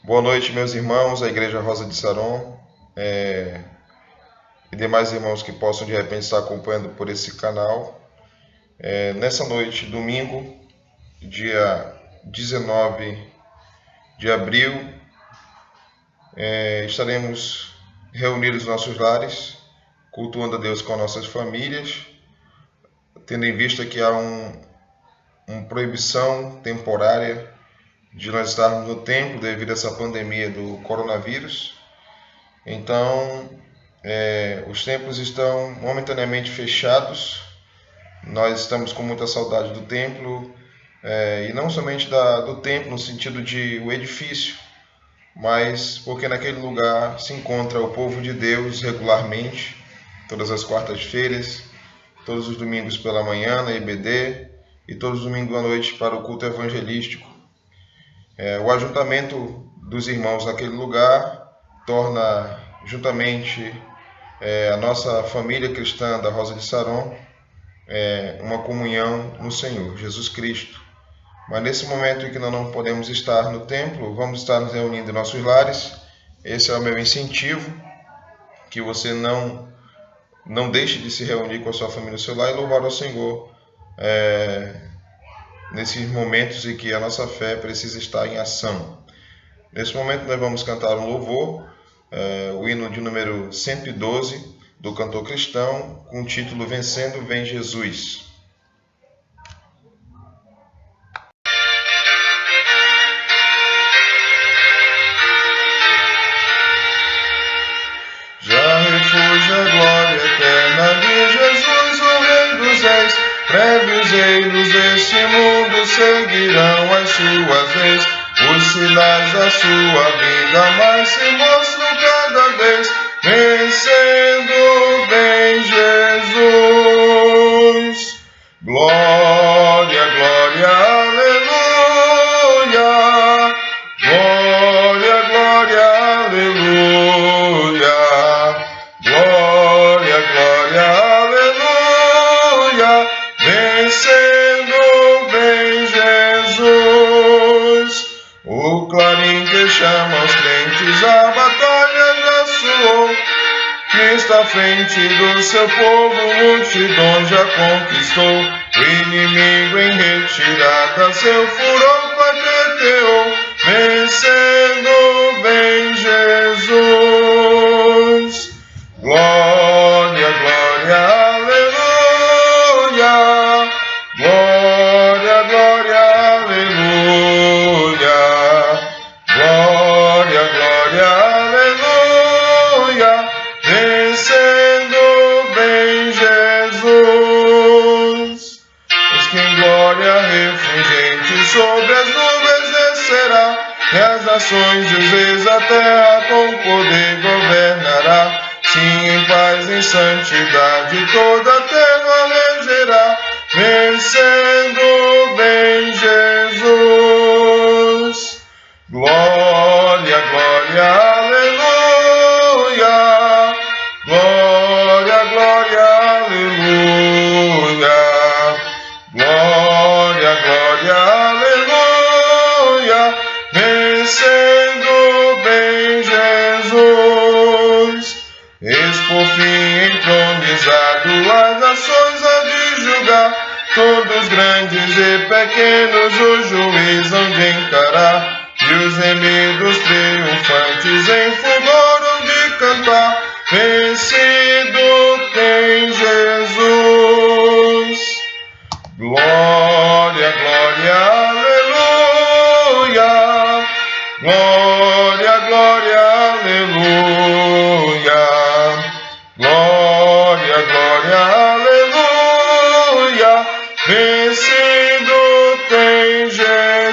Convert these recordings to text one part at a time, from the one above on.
Boa noite, meus irmãos, a Igreja Rosa de Saron e demais irmãos que possam de repente estar acompanhando por esse canal. Nessa noite, domingo, dia 19 de abril, estaremos reunidos nos nossos lares, cultuando a Deus com nossas famílias, tendo em vista que há uma proibição temporária de nós estarmos no templo devido a essa pandemia do coronavírus. Então, os templos estão momentaneamente fechados. Nós estamos com muita saudade do templo, e não somente do templo no sentido de o edifício, mas porque naquele lugar se encontra o povo de Deus regularmente, todas as quartas-feiras, todos os domingos pela manhã na IBD e todos os domingos à noite para o culto evangelístico. O ajuntamento dos irmãos naquele lugar torna juntamente a nossa família cristã da Rosa de Saron uma comunhão no Senhor Jesus Cristo. Mas nesse momento em que nós não podemos estar no templo, vamos estar nos reunindo em nossos lares. Esse é o meu incentivo, que você não deixe de se reunir com a sua família no seu lar e louvar ao Senhor nesses momentos em que a nossa fé precisa estar em ação. Nesse momento nós vamos cantar um louvor, o hino de número 112 do cantor cristão, com o título Vencendo Vem Jesus. Já refúgio a glória eterna de Jesus, o Rei dos Reis. Prévios reinos deste mundo seguirão as suas leis. Os sinais da sua vida mais se mostram cada vez. Vencendo vem Jesus. Glória, glória, aleluia. Glória, glória, aleluia. Glória, glória, aleluia. Vencendo vem Jesus. O clarim que chama os crentes, a batalha já soou. Cristo à frente do seu povo, multidão já conquistou. O inimigo em retirada, seu furor patenteou. Vencendo vem Jesus. Glória, glória, aleluia. Glória, glória, aleluia. Glória, glória, aleluia. Vencendo vem Jesus. Eis que em glória refulgente sobre as nuvens descerá, e as nações e os reis a terra com poder governará. Sim, em paz, em santidade, toda a terra regerá. Vencendo vem Jesus. Glória, glória, aleluia. Glória, glória, aleluia. Glória, glória, aleluia. Vencendo vem Jesus. Eis por fim entronizado as nações há de julgar. Todos grandes e pequenos o juiz hão de encarar. E os remidos triunfantes em fulgor hão de cantar. Vencido tem Jesus. Glória, glória, aleluia. Glória, glória, aleluia. Glória, glória, aleluia. Vencido tem Jesus.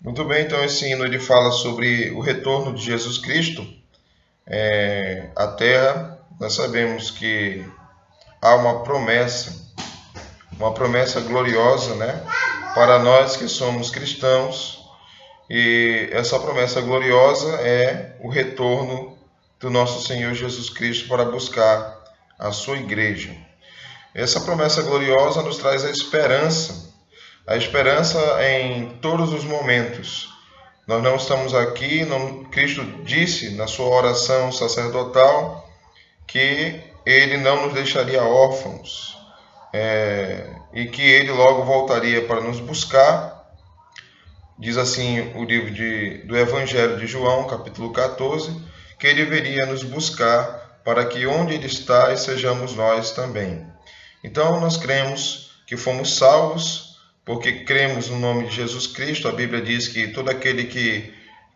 Muito bem, então esse hino ele fala sobre o retorno de Jesus Cristo à Terra. Nós sabemos que há uma promessa gloriosa, né, para nós que somos cristãos. E essa promessa gloriosa é o retorno do nosso Senhor Jesus Cristo para buscar a sua igreja. Essa promessa gloriosa nos traz a esperança A esperança em todos os momentos. Nós não estamos aqui, Cristo disse na sua oração sacerdotal que ele não nos deixaria órfãos, e que ele logo voltaria para nos buscar. Diz assim o livro do Evangelho de João, capítulo 14, que ele viria nos buscar para que onde ele está sejamos nós também. Então nós cremos que fomos salvos porque cremos no nome de Jesus Cristo. A Bíblia diz que todo aquele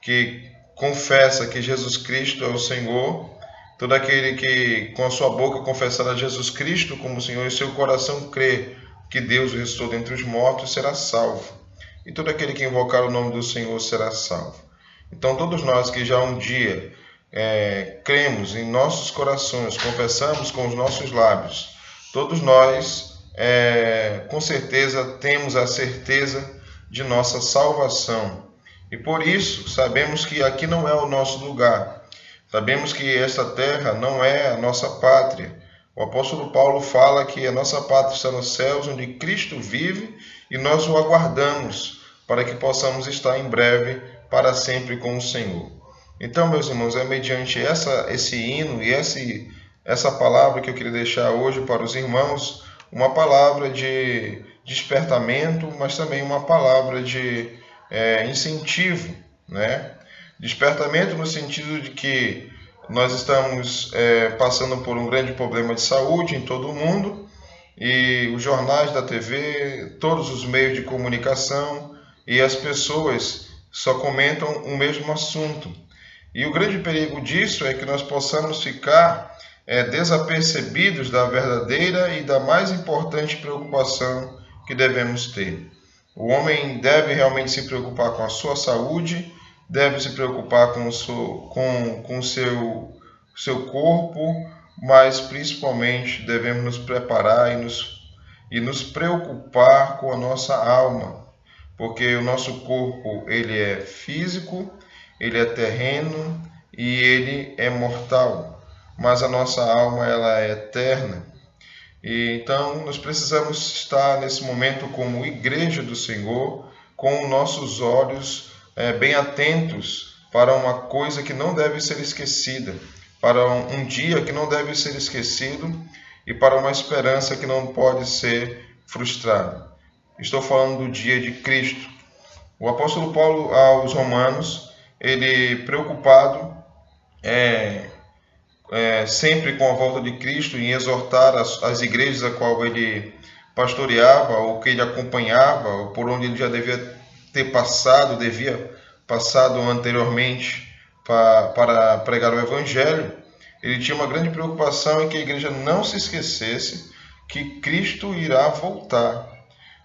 que confessa que Jesus Cristo é o Senhor, todo aquele que com a sua boca confessar a Jesus Cristo como Senhor e seu coração crê que Deus o ressuscitou dentre os mortos, será salvo. E todo aquele que invocar o nome do Senhor será salvo. Então todos nós que já um dia cremos em nossos corações, confessamos com os nossos lábios, todos nós com certeza temos a certeza de nossa salvação. E por isso sabemos que aqui não é o nosso lugar. Sabemos que esta terra não é a nossa pátria. O apóstolo Paulo fala que a nossa pátria está nos céus, onde Cristo vive, e nós o aguardamos para que possamos estar em breve para sempre com o Senhor. Então, meus irmãos, é mediante esse hino e essa palavra que eu queria deixar hoje para os irmãos, uma palavra de despertamento, mas também uma palavra de incentivo, né? Despertamento no sentido de que nós estamos passando por um grande problema de saúde em todo o mundo, e os jornais da TV, todos os meios de comunicação e as pessoas só comentam o mesmo assunto. E o grande perigo disso é que nós possamos ficar desapercebidos da verdadeira e da mais importante preocupação que devemos ter. O homem deve realmente se preocupar com a sua saúde, deve se preocupar com o seu corpo, mas principalmente devemos nos preparar e nos preocupar com a nossa alma, porque o nosso corpo ele é físico, ele é terreno e ele é mortal, mas a nossa alma ela é eterna. E então nós precisamos estar nesse momento como igreja do Senhor, com nossos olhos bem atentos para uma coisa que não deve ser esquecida, para um dia que não deve ser esquecido e para uma esperança que não pode ser frustrada. Estou falando do dia de Cristo. O apóstolo Paulo aos Romanos, ele preocupado sempre com a volta de Cristo, em exortar as igrejas a qual ele pastoreava, ou que ele acompanhava, ou por onde ele já devia passado anteriormente para pregar o Evangelho. Ele tinha uma grande preocupação em que a igreja não se esquecesse que Cristo irá voltar.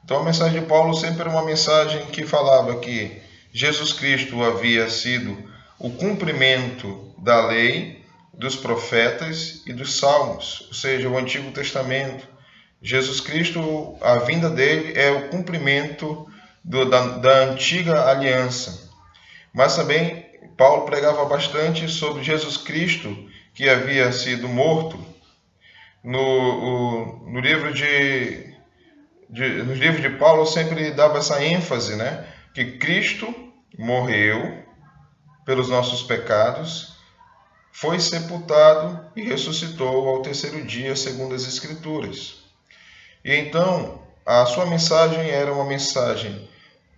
Então a mensagem de Paulo sempre era uma mensagem que falava que Jesus Cristo havia sido o cumprimento da lei, dos profetas e dos salmos, ou seja, o Antigo Testamento. Jesus Cristo, a vinda dele é o cumprimento da antiga aliança. Mas também Paulo pregava bastante sobre Jesus Cristo, que havia sido morto. No livro de Paulo sempre dava essa ênfase, né? Que Cristo morreu pelos nossos pecados, foi sepultado e ressuscitou ao terceiro dia, segundo as Escrituras. E então, a sua mensagem era uma mensagem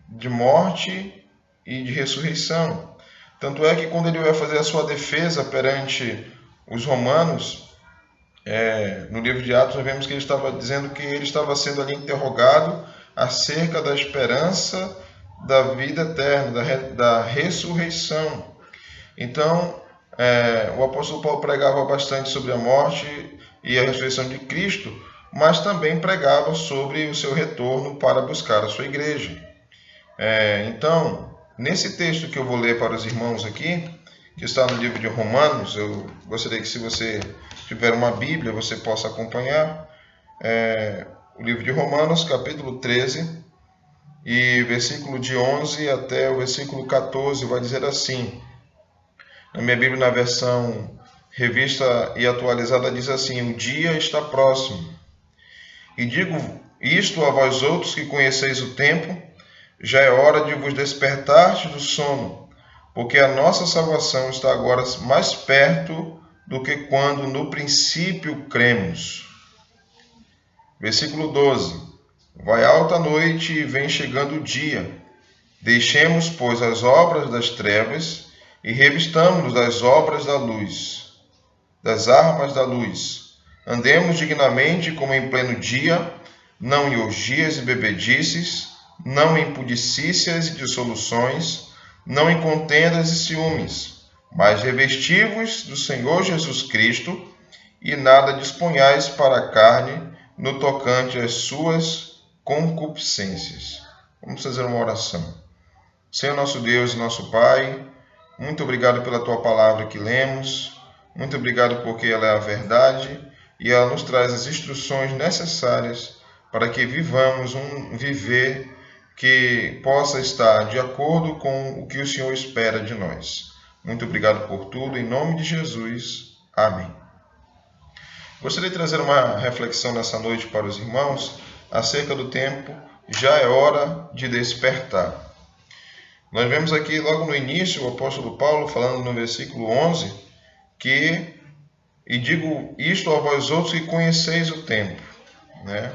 de morte e de ressurreição. Tanto é que quando ele vai fazer a sua defesa perante os romanos, no livro de Atos, nós vemos que ele estava dizendo que ele estava sendo ali interrogado acerca da esperança da vida eterna, da ressurreição. Então, o apóstolo Paulo pregava bastante sobre a morte e a ressurreição de Cristo, mas também pregava sobre o seu retorno para buscar a sua igreja. Então, nesse texto que eu vou ler para os irmãos aqui, que está no livro de Romanos, eu gostaria que, se você tiver uma Bíblia, você possa acompanhar. O livro de Romanos, capítulo 13, e versículo de 11 até o versículo 14, vai dizer assim. Na minha Bíblia, na versão revista e atualizada, diz assim: o dia está próximo. Isto a vós outros que conheceis o tempo, já é hora de vos despertar do sono, porque a nossa salvação está agora mais perto do que quando no princípio cremos. Versículo 12. Vai alta a noite e vem chegando o dia. Deixemos, pois, as obras das trevas e revistamo-nos das obras da luz, das armas da luz. Andemos dignamente como em pleno dia, não em orgias e bebedices, não em pudicícias e dissoluções, não em contendas e ciúmes, mas revesti-vos do Senhor Jesus Cristo e nada disponhais para a carne no tocante às suas concupiscências. Vamos fazer uma oração. Senhor nosso Deus e nosso Pai, muito obrigado pela Tua palavra que lemos, muito obrigado porque ela é a verdade e ela nos traz as instruções necessárias para que vivamos um viver que possa estar de acordo com o que o Senhor espera de nós. Muito obrigado por tudo, em nome de Jesus. Amém. Gostaria de trazer uma reflexão nessa noite para os irmãos acerca do tempo, já é hora de despertar. Nós vemos aqui logo no início o apóstolo Paulo falando no versículo 11 que, e digo isto a vós outros que conheceis o tempo, né?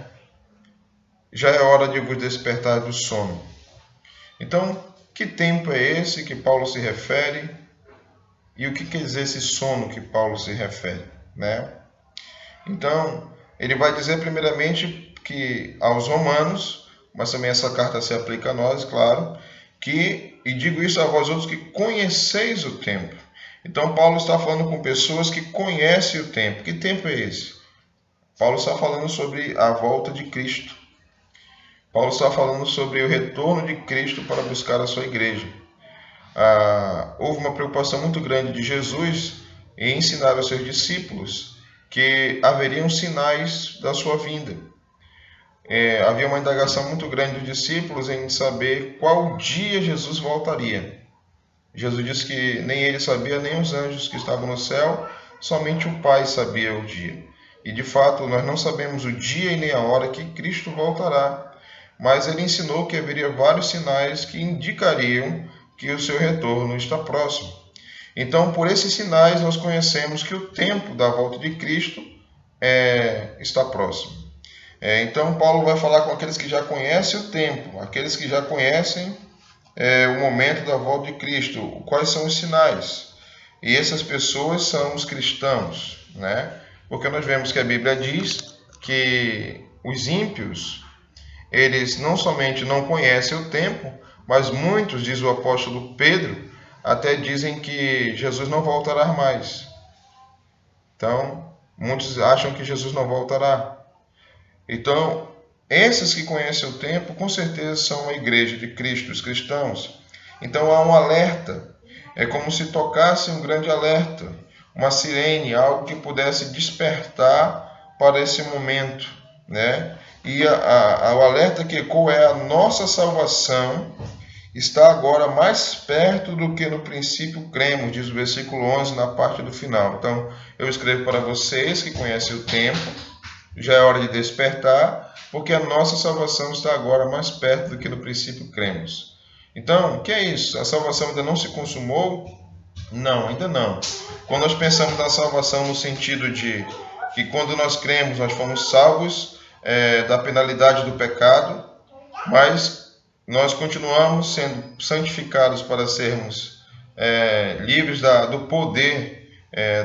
Já é hora de vos despertar do sono. Então, que tempo é esse que Paulo se refere? E o que quer dizer esse sono que Paulo se refere, né? Então, ele vai dizer primeiramente que aos romanos, mas também essa carta se aplica a nós, claro, e digo isso a vós outros que conheceis o tempo. Então, Paulo está falando com pessoas que conhecem o tempo. Que tempo é esse? Paulo está falando sobre a volta de Cristo. Paulo está falando sobre o retorno de Cristo para buscar a sua igreja. Houve uma preocupação muito grande de Jesus em ensinar aos seus discípulos que haveriam sinais da sua vinda. Havia uma indagação muito grande dos discípulos em saber qual dia Jesus voltaria. Jesus disse que nem ele sabia, nem os anjos que estavam no céu, somente o Pai sabia o dia. E de fato, nós não sabemos o dia e nem a hora que Cristo voltará. Mas ele ensinou que haveria vários sinais que indicariam que o seu retorno está próximo. Então, por esses sinais, nós conhecemos que o tempo da volta de Cristo está próximo. Então, Paulo vai falar com aqueles que já conhecem o tempo, aqueles que já conhecem o momento da volta de Cristo. Quais são os sinais? E essas pessoas são os cristãos, né? Porque nós vemos que a Bíblia diz que os ímpios, eles não somente não conhecem o tempo, mas muitos, diz o apóstolo Pedro, até dizem que Jesus não voltará mais. Então, muitos acham que Jesus não voltará. Então, esses que conhecem o tempo, com certeza são a igreja de Cristo, os cristãos. Então, há um alerta. É como se tocasse um grande alerta, uma sirene, algo que pudesse despertar para esse momento, né? E o alerta que ecoa é: a nossa salvação está agora mais perto do que no princípio cremos, diz o versículo 11 na parte do final. Então, eu escrevo para vocês que conhecem o tempo, já é hora de despertar, porque a nossa salvação está agora mais perto do que no princípio cremos. Então, o que é isso? A salvação ainda não se consumou? Não, ainda não. Quando nós pensamos na salvação no sentido de que quando nós cremos, nós fomos salvos da penalidade do pecado, mas nós continuamos sendo santificados para sermos livres do poder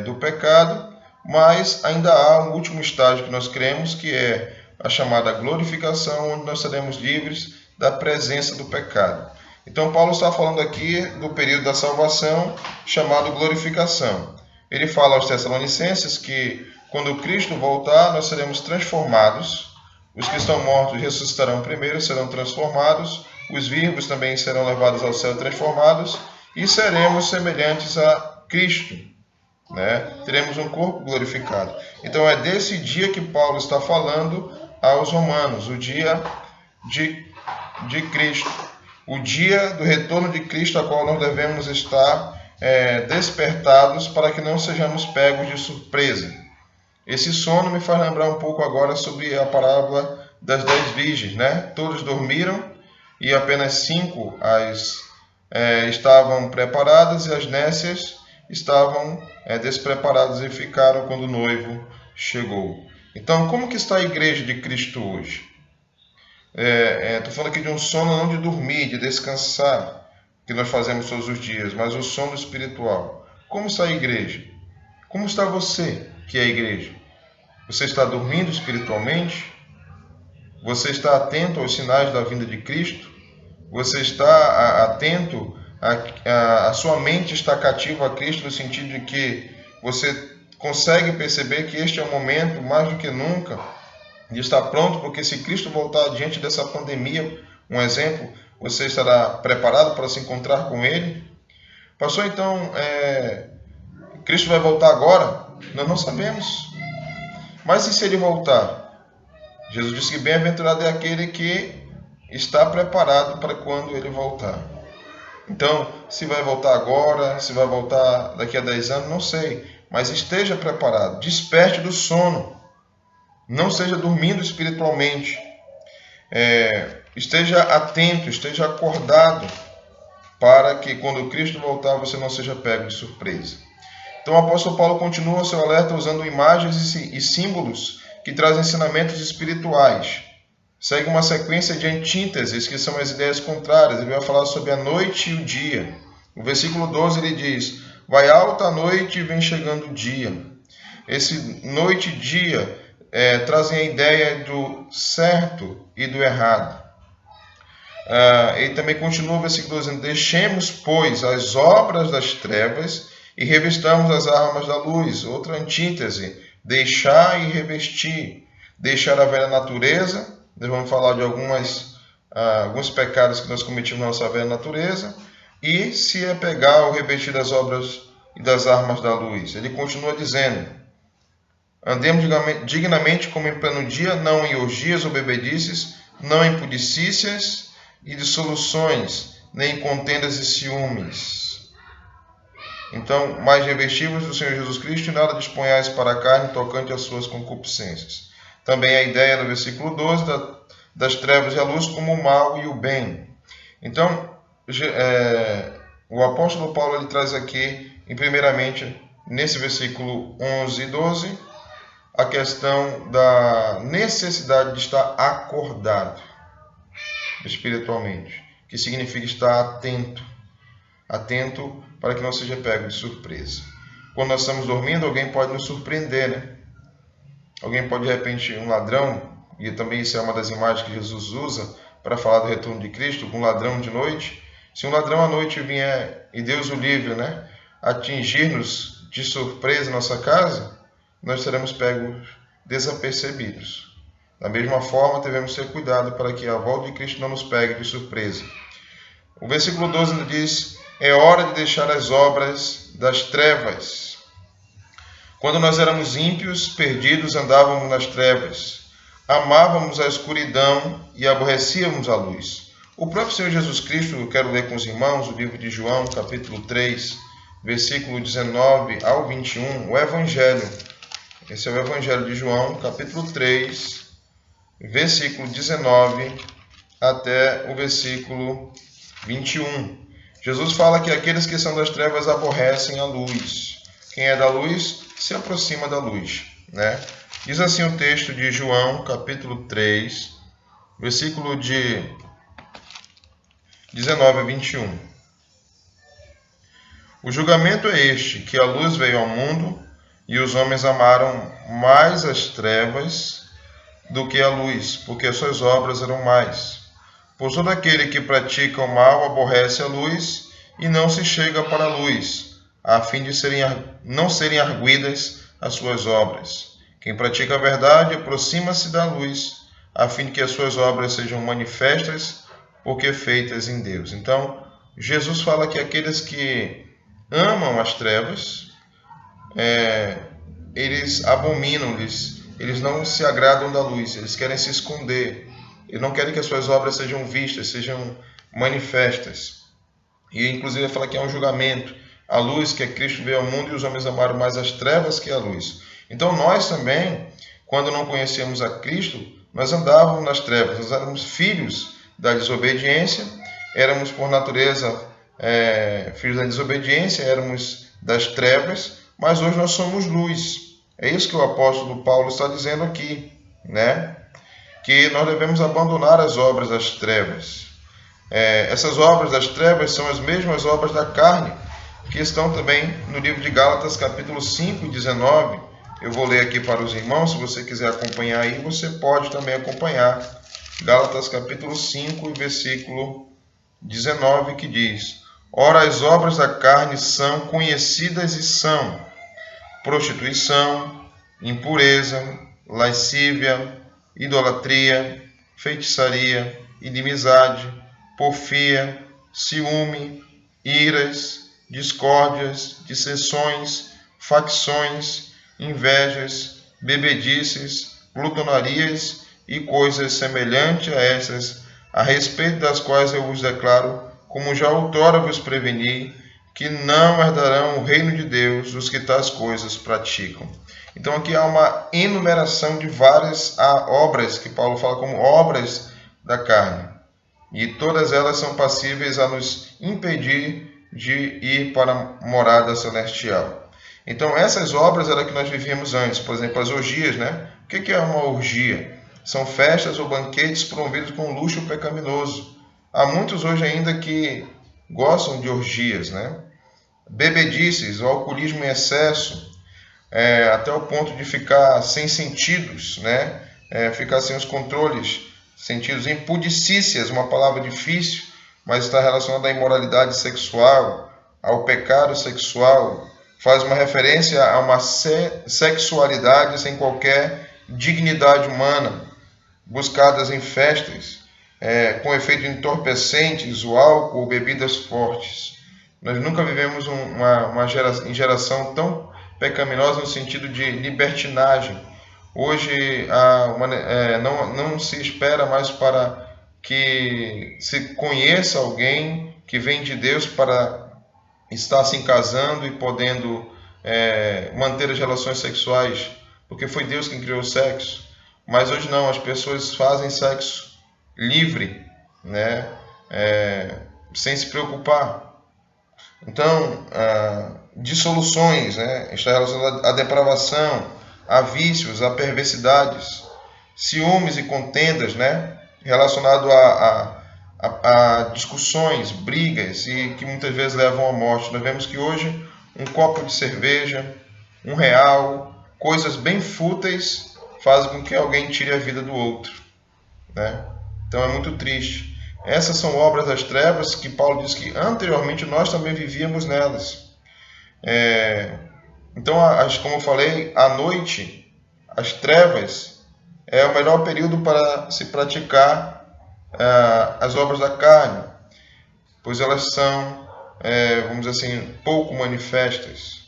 do pecado, mas ainda há um último estágio que nós cremos, que é a chamada glorificação, onde nós seremos livres da presença do pecado. Então, Paulo está falando aqui do período da salvação, chamado glorificação. Ele fala aos Tessalonicenses que quando Cristo voltar, nós seremos transformados. Os que estão mortos ressuscitarão primeiro, serão transformados. Os vivos também serão levados ao céu transformados. E seremos semelhantes a Cristo, né? Teremos um corpo glorificado. Então é desse dia que Paulo está falando aos romanos, o dia de Cristo. O dia do retorno de Cristo, a qual nós devemos estar despertados para que não sejamos pegos de surpresa. Esse sono me faz lembrar um pouco agora sobre a parábola das 10 virgens, né? Todos dormiram e apenas 5 estavam preparadas e as nécias estavam despreparadas e ficaram quando o noivo chegou. Então, como que está a igreja de Cristo hoje? Estou falando aqui de um sono não de dormir, de descansar, que nós fazemos todos os dias, mas o sono espiritual. Como está a igreja? Como está você, que é a igreja? Você está dormindo espiritualmente? Você está atento aos sinais da vinda de Cristo? Você está atento, a sua mente está cativa a Cristo no sentido de que você consegue perceber que este é o momento, mais do que nunca, de estar pronto, porque se Cristo voltar diante dessa pandemia, um exemplo, você estará preparado para se encontrar com Ele? Pastor, então, Cristo vai voltar agora? Nós não sabemos. Mas e se Ele voltar? Jesus disse que bem-aventurado é aquele que está preparado para quando Ele voltar. Então, se vai voltar agora, se vai voltar daqui a 10 anos, não sei. Mas esteja preparado, desperte do sono. Não esteja dormindo espiritualmente. Esteja atento, esteja acordado, para que quando Cristo voltar você não seja pego de surpresa. Então o apóstolo Paulo continua seu alerta usando imagens e símbolos que trazem ensinamentos espirituais. Segue uma sequência de antíteses, que são as ideias contrárias. Ele vai falar sobre a noite e o dia. No versículo 12 ele diz: vai alta a noite e vem chegando o dia. Esse noite e dia trazem a ideia do certo e do errado. Ele também continua o versículo 12: deixemos, pois, as obras das trevas e revistamos as armas da luz. Outra antítese: deixar e revestir. Deixar a velha natureza. Nós vamos falar de alguns pecados que nós cometimos na nossa velha natureza. E se apegar ou revestir das obras e das armas da luz. Ele continua dizendo: andemos dignamente como em pleno dia, não em orgias ou bebedices, não em pudicícias e dissoluções, nem em contendas e ciúmes. Então, mais revestivos do Senhor Jesus Cristo, e nada disponhais para a carne tocante às suas concupiscências. Também a ideia do versículo 12 das trevas e a luz como o mal e o bem. Então, o apóstolo Paulo ele traz aqui, primeiramente, nesse versículo 11 e 12, a questão da necessidade de estar acordado espiritualmente, que significa estar atento para que não seja pego de surpresa. Quando nós estamos dormindo, alguém pode nos surpreender, né? Alguém pode, de repente, um ladrão, e também isso é uma das imagens que Jesus usa para falar do retorno de Cristo, um ladrão de noite. Se um ladrão à noite vier, e Deus o livre, né, atingir-nos de surpresa em nossa casa, nós seremos pegos desapercebidos. Da mesma forma, devemos ter cuidado para que a volta de Cristo não nos pegue de surpresa. O versículo 12 diz: é hora de deixar as obras das trevas. Quando nós éramos ímpios, perdidos, andávamos nas trevas. Amávamos a escuridão e aborrecíamos a luz. O próprio Senhor Jesus Cristo, eu quero ler com os irmãos o livro de João, capítulo 3, versículo 19 ao 21, o Evangelho. Esse é o Evangelho de João, capítulo 3, versículo 19 até o versículo 21. Jesus fala que aqueles que são das trevas aborrecem a luz. Quem é da luz se aproxima da luz, né? Diz assim o texto de João, capítulo 3, versículo de 19 a 21. O julgamento é este, que a luz veio ao mundo, e os homens amaram mais as trevas do que a luz, porque as suas obras eram mais. Pois todo aquele que pratica o mal aborrece a luz e não se chega para a luz, a fim de não serem arguidas as suas obras. Quem pratica a verdade aproxima-se da luz, a fim de que as suas obras sejam manifestas, porque feitas em Deus. Então, Jesus fala que aqueles que amam as trevas, eles abominam, eles não se agradam da luz, eles querem se esconder, eles não querem que as suas obras sejam vistas, sejam manifestas. E inclusive fala que é um julgamento. A luz, que é Cristo, veio ao mundo e os homens amaram mais as trevas que a luz. Então nós também, quando não conhecemos a Cristo, nós andávamos nas trevas, nós éramos filhos da desobediência, éramos por natureza filhos da desobediência, éramos das trevas, mas hoje nós somos luz. É isso que o apóstolo Paulo está dizendo aqui, né? Que nós devemos abandonar as obras das trevas. Essas obras das trevas são as mesmas obras da carne, que estão também no livro de Gálatas, capítulo 5, 19. Eu vou ler aqui para os irmãos, se você quiser acompanhar aí, você pode também acompanhar. Gálatas, capítulo 5, versículo 19, que diz: Ora, as obras da carne são conhecidas e são prostituição, impureza, lascívia, idolatria, feitiçaria, inimizade, porfia, ciúme, iras, discórdias, dissensões, facções, invejas, bebedices, glutonarias e coisas semelhantes a essas, a respeito das quais eu vos declaro, como já outrora vos preveni, que não herdarão o reino de Deus os que tais coisas praticam. Então aqui há uma enumeração de várias obras que Paulo fala como obras da carne. E todas elas são passíveis a nos impedir de ir para a morada celestial. Então essas obras eram que nós vivíamos antes. Por exemplo, as orgias, né? O que é uma orgia? São festas ou banquetes promovidos com luxo pecaminoso. Há muitos hoje ainda que gostam de orgias, né? Bebedices, o alcoolismo em excesso, até o ponto de ficar sem sentidos, né? Ficar sem os controles, sentidos. Impudicícias, uma palavra difícil, mas está relacionada à imoralidade sexual, ao pecado sexual, faz uma referência a uma sexualidade sem qualquer dignidade humana, buscadas em festas, com efeito entorpecentes, o álcool, bebidas fortes. Nós nunca vivemos uma geração tão pecaminosa no sentido de libertinagem. Hoje não se espera mais para que se conheça alguém que vem de Deus para estar se casando e podendo manter as relações sexuais, porque foi Deus quem criou o sexo. Mas hoje não, as pessoas fazem sexo livre, né? Sem se preocupar. Então, dissoluções, né? Está relacionado à depravação, a vícios, a perversidades, ciúmes e contendas, né? Relacionado a discussões, brigas e que muitas vezes levam à morte. Nós vemos que hoje um copo de cerveja, R$1, coisas bem fúteis fazem com que alguém tire a vida do outro, né? Então é muito triste. Essas são obras das trevas que Paulo diz que anteriormente nós também vivíamos nelas. Então, como eu falei, à noite, as trevas é o melhor período para se praticar as obras da carne, pois elas são, vamos dizer assim, pouco manifestas.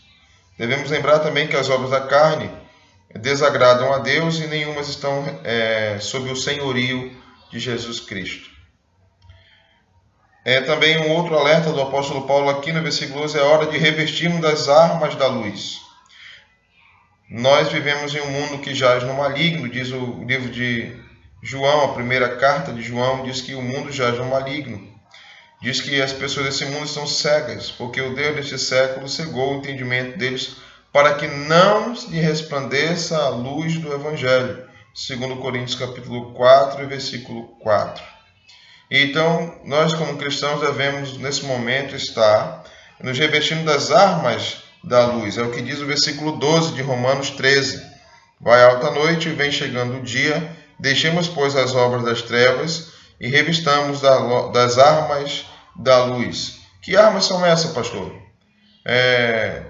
Devemos lembrar também que as obras da carne desagradam a Deus e nenhumas estão sob o senhorio de Jesus Cristo. Também um outro alerta do apóstolo Paulo aqui no versículo 12 é a hora de revestirmos das armas da luz. Nós vivemos em um mundo que jaz no maligno, diz o livro de João, a primeira carta de João, diz que o mundo jaz no maligno. Diz que as pessoas desse mundo estão cegas, porque o Deus deste século cegou o entendimento deles para que não lhe resplandeça a luz do Evangelho. 2 Coríntios capítulo 4, versículo 4. Então, nós como cristãos devemos, nesse momento, estar nos revestindo das armas da luz. É o que diz o versículo 12 de Romanos 13. Vai alta noite e vem chegando o dia, deixemos, pois, as obras das trevas e revistamos das armas da luz. Que armas são essas, pastor?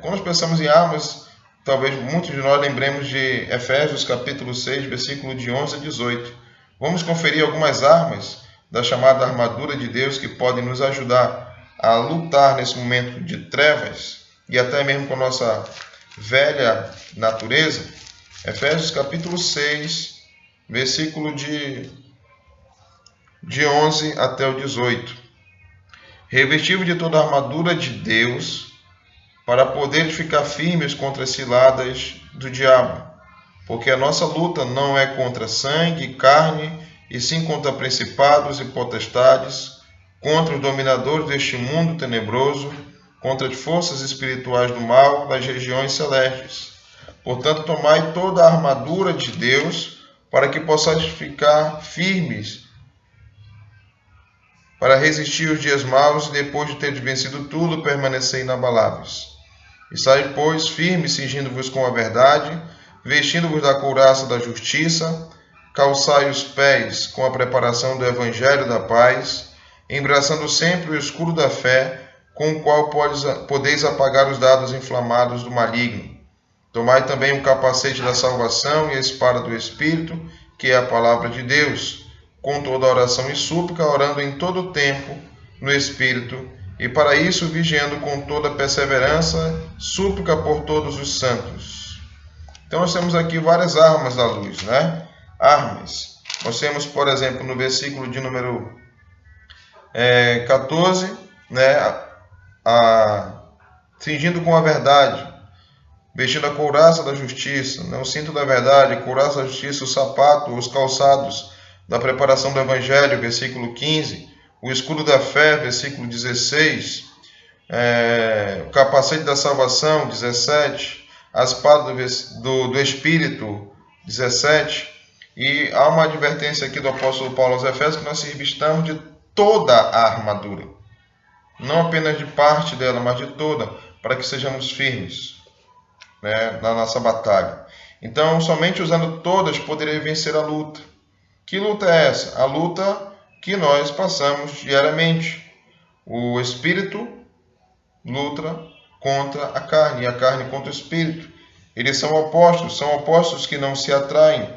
Quando nós pensamos em armas, talvez muitos de nós lembremos de Efésios capítulo 6, versículo de 11 a 18. Vamos conferir algumas armas da chamada armadura de Deus que podem nos ajudar a lutar nesse momento de trevas e até mesmo com a nossa velha natureza. Efésios capítulo 6, versículo de 11 até o 18. Revestivos de toda a armadura de Deus, para poder ficar firmes contra as ciladas do diabo. porque a nossa luta não é contra sangue e carne, e sim contra principados e potestades, contra os dominadores deste mundo tenebroso, contra as forças espirituais do mal das regiões celestes. Portanto, tomai toda a armadura de Deus, para que possais ficar firmes para resistir os dias maus, e depois de teres vencido tudo, permanecer inabaláveis. Estai, pois, firmes, cingindo-vos com a verdade, vestindo-vos da couraça da justiça, calçai os pés com a preparação do evangelho da paz, embraçando sempre o escudo da fé, com o qual podeis apagar os dardos inflamados do maligno. Tomai também o capacete da salvação e a espada do Espírito, que é a palavra de Deus, com toda oração e súplica, orando em todo o tempo no Espírito, e para isso vigiando com toda perseverança, súplica por todos os santos. Então nós temos aqui várias armas da luz, né? Armas. Nós temos, por exemplo, no versículo de número 14, né? Cingindo com a verdade, vestindo a couraça da justiça, né? O cinto da verdade, a couraça da justiça, o sapato, os calçados da preparação do Evangelho, versículo 15, o escudo da fé, versículo 16, o capacete da salvação, 17, a espada do Espírito, 17, e há uma advertência aqui do apóstolo Paulo aos Efésios, que nós se revistamos de toda a armadura, não apenas de parte dela, mas de toda, para que sejamos firmes, né, na nossa batalha. Então, somente usando todas poderei vencer a luta. Que luta é essa? A luta que nós passamos diariamente. O espírito luta contra a carne, e a carne contra o espírito. Eles são opostos que não se atraem.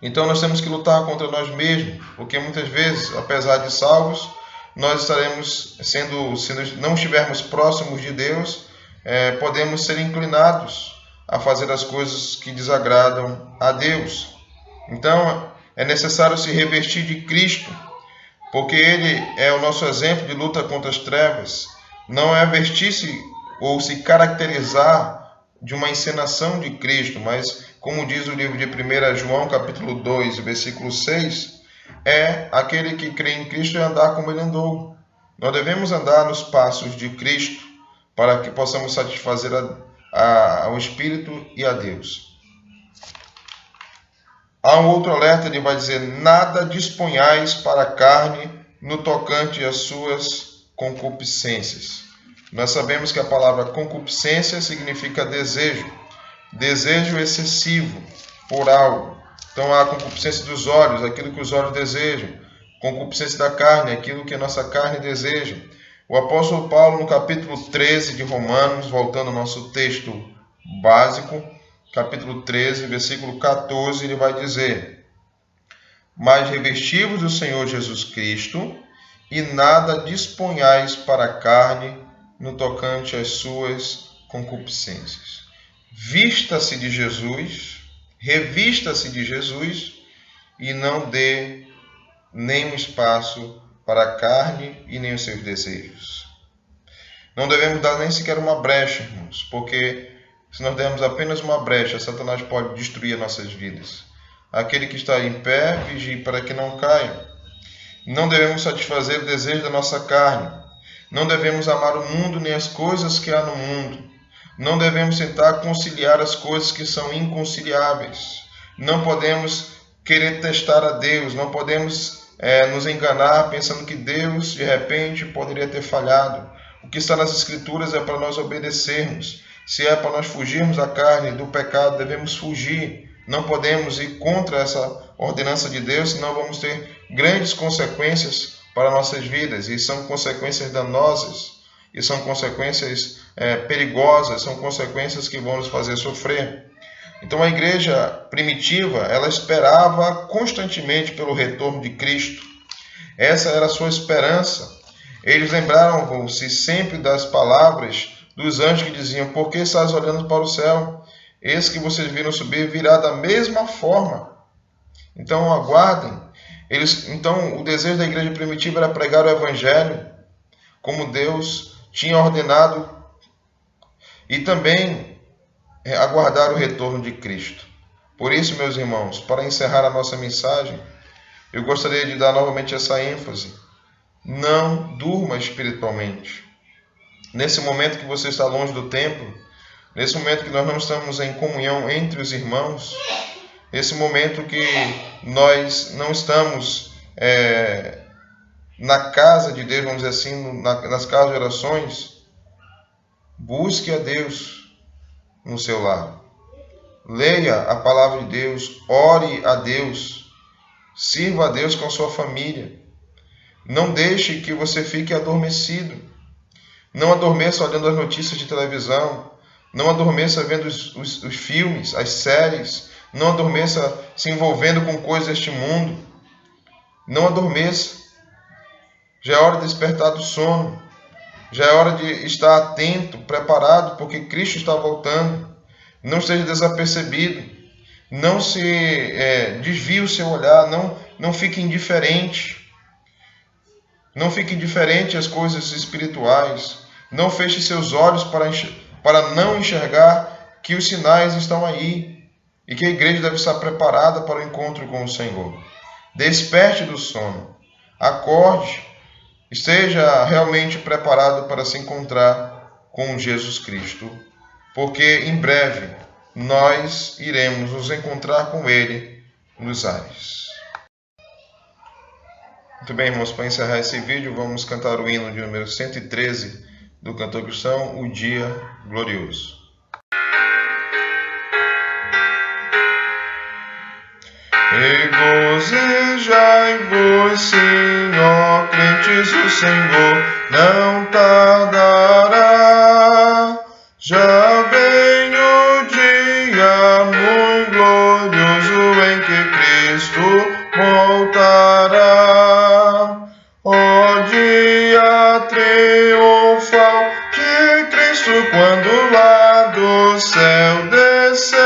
Então nós temos que lutar contra nós mesmos, porque muitas vezes, apesar de salvos, nós estaremos se não estivermos próximos de Deus, podemos ser inclinados a fazer as coisas que desagradam a Deus. Então, é necessário se revestir de Cristo, porque Ele é o nosso exemplo de luta contra as trevas. Não é vestir-se ou se caracterizar de uma encenação de Cristo, mas, como diz o livro de 1 João, capítulo 2, versículo 6, é aquele que crê em Cristo e andar como Ele andou. Nós devemos andar nos passos de Cristo, para que possamos satisfazer ao Espírito e a Deus. Há um outro alerta, ele vai dizer: nada disponhais para a carne no tocante às suas concupiscências. Nós sabemos que a palavra concupiscência significa desejo, desejo excessivo por algo. Então há a concupiscência dos olhos, aquilo que os olhos desejam, concupiscência da carne, aquilo que a nossa carne deseja. O apóstolo Paulo, no capítulo 13 de Romanos, voltando ao nosso texto básico, capítulo 13, versículo 14, ele vai dizer: mas revesti-vos do Senhor Jesus Cristo, e nada disponhais para a carne no tocante às suas concupiscências. Vista-se de Jesus, revista-se de Jesus, e não dê nenhum espaço para a carne e nem os seus desejos. Não devemos dar nem sequer uma brecha, irmãos, porque se nós dermos apenas uma brecha, Satanás pode destruir nossas vidas. Aquele que está em pé, vigie para que não caia. Não devemos satisfazer o desejo da nossa carne. Não devemos amar o mundo nem as coisas que há no mundo. Não devemos tentar conciliar as coisas que são inconciliáveis. Não podemos querer testar a Deus. Não podemos nos enganar pensando que Deus, de repente, poderia ter falhado. O que está nas Escrituras é para nós obedecermos. Se é para nós fugirmos da carne, do pecado, devemos fugir. Não podemos ir contra essa ordenança de Deus, senão vamos ter grandes consequências para nossas vidas. E são consequências danosas, e são consequências perigosas, são consequências que vão nos fazer sofrer. Então a igreja primitiva, ela esperava constantemente pelo retorno de Cristo. Essa era a sua esperança. Eles lembraram-se sempre das palavras dos anjos que diziam: por que estás olhando para o céu? Esse que vocês viram subir virá da mesma forma. Então aguardem. Então o desejo da igreja primitiva era pregar o evangelho como Deus tinha ordenado, e também aguardar o retorno de Cristo. Por isso, meus irmãos, para encerrar a nossa mensagem, eu gostaria de dar novamente essa ênfase. Não durma espiritualmente. Nesse momento que você está longe do templo, nesse momento que nós não estamos em comunhão entre os irmãos, nesse momento que nós não estamos na casa de Deus, vamos dizer assim, nas casas de orações, busque a Deus no seu lar. Leia a palavra de Deus, ore a Deus, sirva a Deus com a sua família. Não deixe que você fique adormecido. Não adormeça olhando as notícias de televisão. Não adormeça vendo os filmes, as séries. Não adormeça se envolvendo com coisas deste mundo. Não adormeça. Já é hora de despertar do sono. Já é hora de estar atento, preparado, porque Cristo está voltando. Não esteja desapercebido. Não se desvie o seu olhar. Não fique indiferente. Não fique indiferente às coisas espirituais. Não feche seus olhos para não enxergar que os sinais estão aí e que a igreja deve estar preparada para o encontro com o Senhor. Desperte do sono. Acorde. Esteja realmente preparado para se encontrar com Jesus Cristo, porque em breve nós iremos nos encontrar com Ele nos ares. Muito bem, irmãos, para encerrar esse vídeo, vamos cantar o hino de número 113 do cantor cristão, O Dia Glorioso. Regozijai-vos, sim, ó crentes, o Senhor não tardará. Já vem o dia muito glorioso em que Cristo voltará. Ó dia triunfal de Cristo, quando lá do céu descer,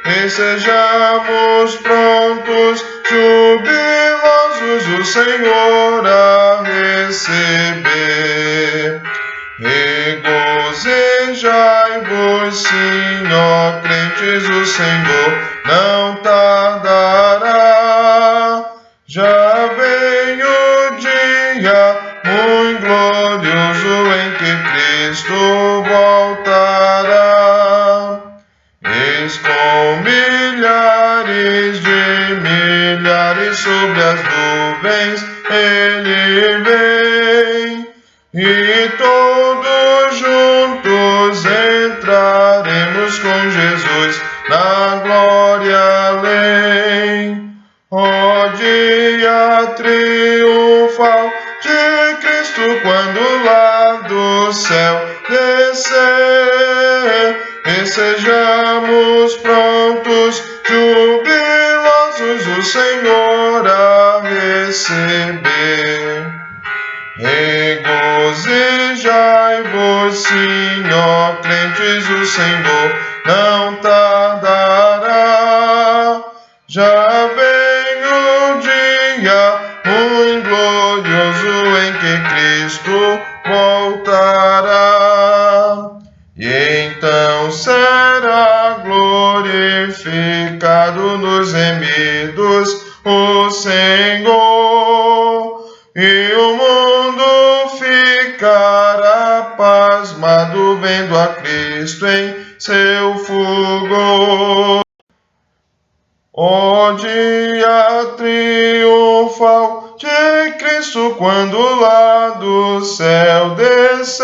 e sejamos prontos, jubilosos, o Senhor a receber. Regozijai-vos, sim, ó crentes, o Senhor não tardará. Já vem o dia muito glorioso em que Cristo voltará. Eis com milhares de milhares sobre as nuvens Ele vem, e todos juntos entraremos com Jesus na glória além. Ó dia triunfal de Cristo, quando lá do céu descer, e sejamos prontos, jubilosos, o Senhor a receber. Regozijai-vos, sim, ó crentes, o Senhor não tardará. Já vem o dia muito glorioso em que Cristo voltará. E então será glorificado nos remidos o Senhor, e o mundo ficará pasmado vendo a Cristo em seu fulgor. Ó dia triunfal de Cristo, quando lá do céu descer,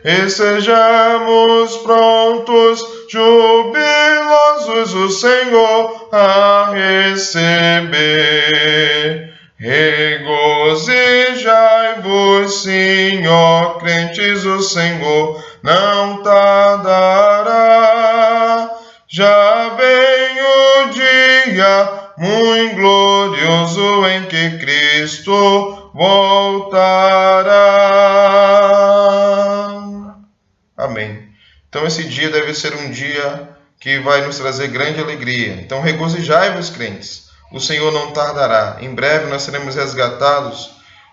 e sejamos prontos, jubilosos, o Senhor a receber. Regozijai-vos, sim, ó crentes, o Senhor não tardará. Já vem o dia muito glorioso em que Cristo voltará. Amém. Então esse dia deve ser um dia que vai nos trazer grande alegria. Então regozijai-vos, crentes. O Senhor não tardará. Em breve nós seremos resgatados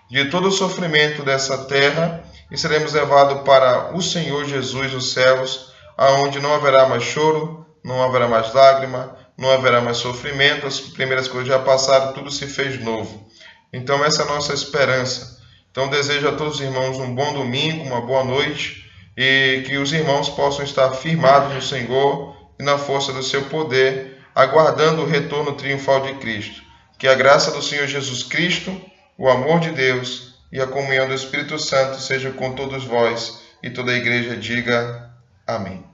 de todo o sofrimento dessa terra e seremos levados para o Senhor Jesus nos céus, aonde não haverá mais choro, não haverá mais lágrima, não haverá mais sofrimento, as primeiras coisas já passaram, tudo se fez novo. Então essa é a nossa esperança. Então desejo a todos os irmãos um bom domingo, uma boa noite, e que os irmãos possam estar firmados no Senhor e na força do seu poder, aguardando o retorno triunfal de Cristo. Que a graça do Senhor Jesus Cristo, o amor de Deus e a comunhão do Espírito Santo seja com todos vós, e toda a igreja diga amém.